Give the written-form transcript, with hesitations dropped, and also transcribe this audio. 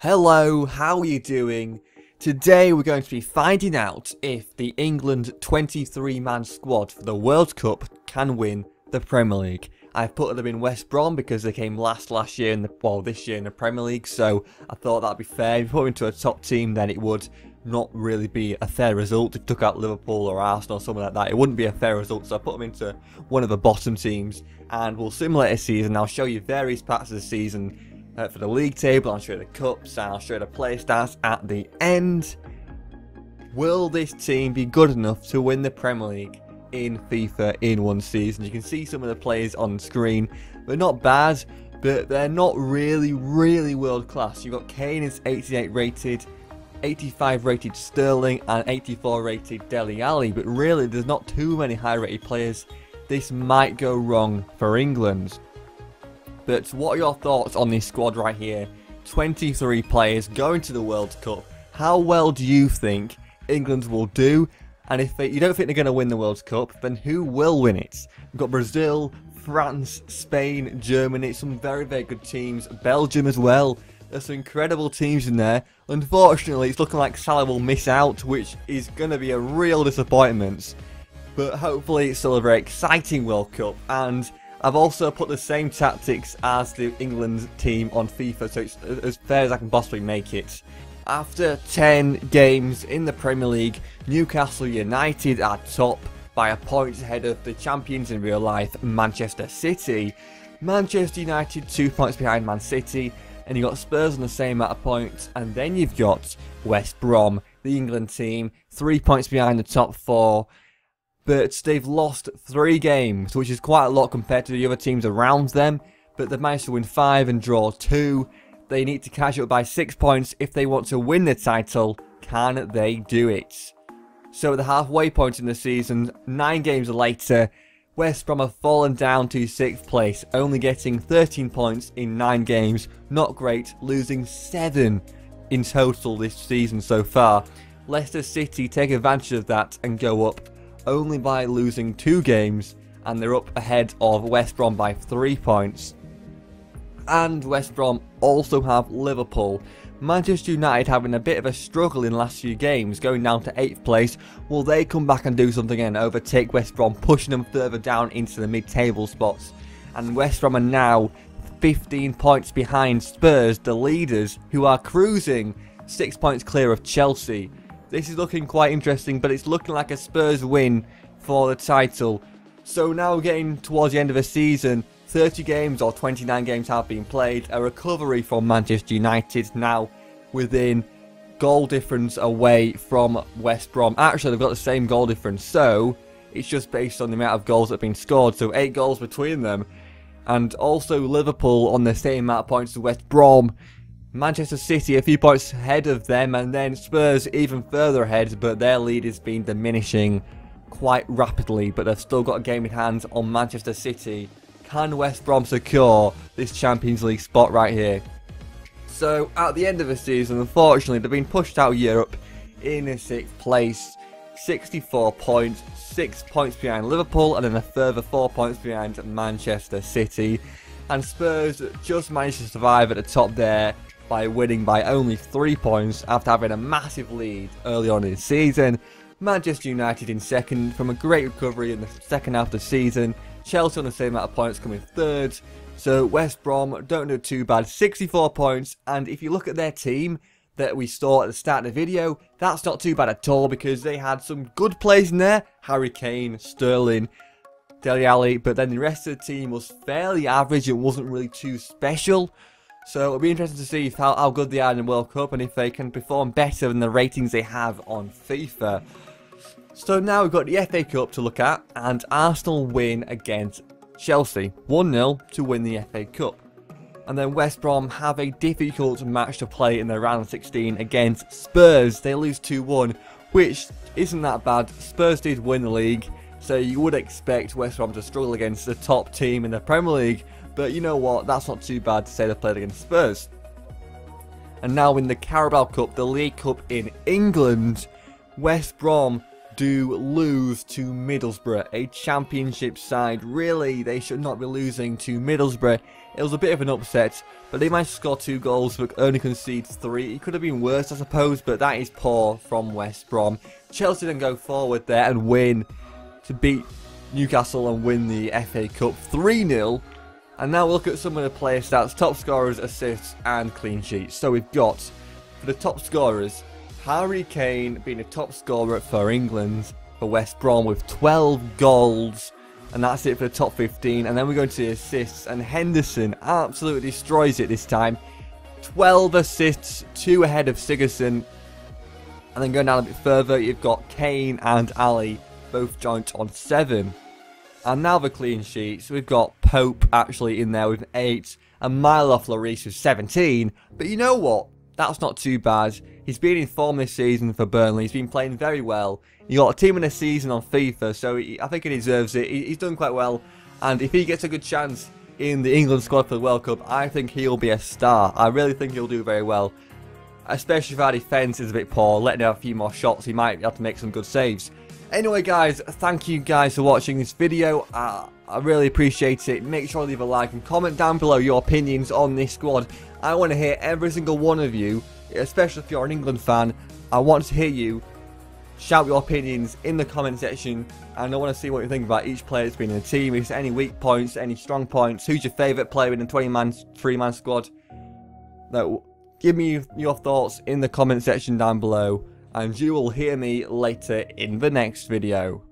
Hello, how are you doing? Today we're going to be finding out if the England 23-man squad for the World Cup can win the Premier League. I've put them in West Brom because they came last year in this year in the Premier League, so I thought that'd be fair. If you put them into a top team, then it would not really be a fair result. If you took out Liverpool or Arsenal or something like that, it wouldn't be a fair result, so I put them into one of the bottom teams, and we'll simulate a season. I'll show you various parts of the season for the league table. I'll show you the cups, and I'll show you the play stats at the end. Will this team be good enough to win the Premier League in FIFA in one season? You can see some of the players on screen. They're not bad, but they're not really world class. You've got Kane is 88 rated, 85 rated Sterling, and 84 rated Dele Alli, but really there's not too many high rated players. This might go wrong for England. But what are your thoughts on this squad right here? 23 players going to the World Cup. How well do you think England will do? And if you don't think they're going to win the World Cup, then who will win it? We've got Brazil, France, Spain, Germany, some very good teams. Belgium as well. There's some incredible teams in there. Unfortunately, it's looking like Salah will miss out, which is going to be a real disappointment. But hopefully it's still a very exciting World Cup. And I've also put the same tactics as the England team on FIFA, so it's as fair as I can possibly make it. After 10 games in the Premier League, Newcastle United are top by a point ahead of the champions in real life, Manchester City. Manchester United 2 points behind Man City, and you've got Spurs on the same amount of points, and then you've got West Brom, the England team, 3 points behind the top 4. But they've lost 3 games, which is quite a lot compared to the other teams around them. But they've managed to win 5 and draw 2. They need to catch up by 6 points if they want to win the title. Can they do it? So at the halfway point in the season, 9 games later, West Brom have fallen down to 6th place, only getting 13 points in 9 games. Not great, losing 7 in total this season so far. Leicester City take advantage of that and go up only by losing 2 games, and they're up ahead of West Brom by 3 points. And West Brom also have Liverpool. Manchester United having a bit of a struggle in the last few games, going down to 8th place. Will they come back and do something and overtake West Brom, pushing them further down into the mid-table spots? And West Brom are now 15 points behind Spurs, the leaders, who are cruising 6 points clear of Chelsea. This is looking quite interesting, but it's looking like a Spurs win for the title. So now we're getting towards the end of the season. 30 games or 29 games have been played. A recovery from Manchester United, now within goal difference away from West Brom. Actually, they've got the same goal difference, so it's just based on the amount of goals that have been scored. So 8 goals between them. And also Liverpool on the same amount of points as West Brom. Manchester City a few points ahead of them, and then Spurs even further ahead, but their lead has been diminishing quite rapidly, but they've still got a game in hand on Manchester City. Can West Brom secure this Champions League spot right here? So at the end of the season, unfortunately, they've been pushed out of Europe in 6th place, 64 points, 6 points behind Liverpool, and then a further 4 points behind Manchester City. And Spurs just managed to survive at the top there by winning by only 3 points after having a massive lead early on in the season. Manchester United in 2nd from a great recovery in the second half of the season. Chelsea on the same amount of points coming 3rd. So West Brom don't do too bad, 64 points. And if you look at their team that we saw at the start of the video, that's not too bad at all, because they had some good players in there. Harry Kane, Sterling, Dele Alli, but then the rest of the team was fairly average. It wasn't really too special. So it'll be interesting to see how good they are in the World Cup, and if they can perform better than the ratings they have on FIFA. So now we've got the FA Cup to look at, and Arsenal win against Chelsea 1-0 to win the FA Cup. And then West Brom have a difficult match to play in their round of 16 against Spurs. They lose 2-1, which isn't that bad. Spurs did win the league, so you would expect West Brom to struggle against the top team in the Premier League. But you know what, that's not too bad to say they played against Spurs. And now in the Carabao Cup, the League Cup in England, West Brom do lose to Middlesbrough, a championship side. Really, they should not be losing to Middlesbrough. It was a bit of an upset, but they managed to score 2 goals but only conceded 3. It could have been worse, I suppose, but that is poor from West Brom. Chelsea then go forward there and win to beat Newcastle and win the FA Cup 3-0. And now we'll look at some of the player stats, top scorers, assists and clean sheets. So we've got, for the top scorers, Harry Kane being a top scorer for England, for West Brom with 12 goals. And that's it for the top 15. And then we go into the assists, and Henderson absolutely destroys it this time. 12 assists, 2 ahead of Sigurdsson. And then going down a bit further, you've got Kane and Ali, both joint on 7. And now the clean sheets, we've got Pope actually in there with 8, and Milo Lloris with 17. But you know what? That's not too bad. He's been in form this season for Burnley. He's been playing very well. He got a team in the season on FIFA, so I think he deserves it. He's done quite well. And if he gets a good chance in the England squad for the World Cup, I think he'll be a star. I really think he'll do very well. Especially if our defence is a bit poor, letting out a few more shots, he might be able to make some good saves. Anyway guys, thank you guys for watching this video. I really appreciate it. Make sure to leave a like and comment down below your opinions on this squad. I want to hear every single one of you, especially if you're an England fan. I want to hear you shout your opinions in the comment section, and I want to see what you think about each player that's been in the team. Is there any weak points, any strong points? Who's your favourite player in the 20-man, 3-man squad? No, give me your thoughts in the comment section down below, and you will hear me later in the next video.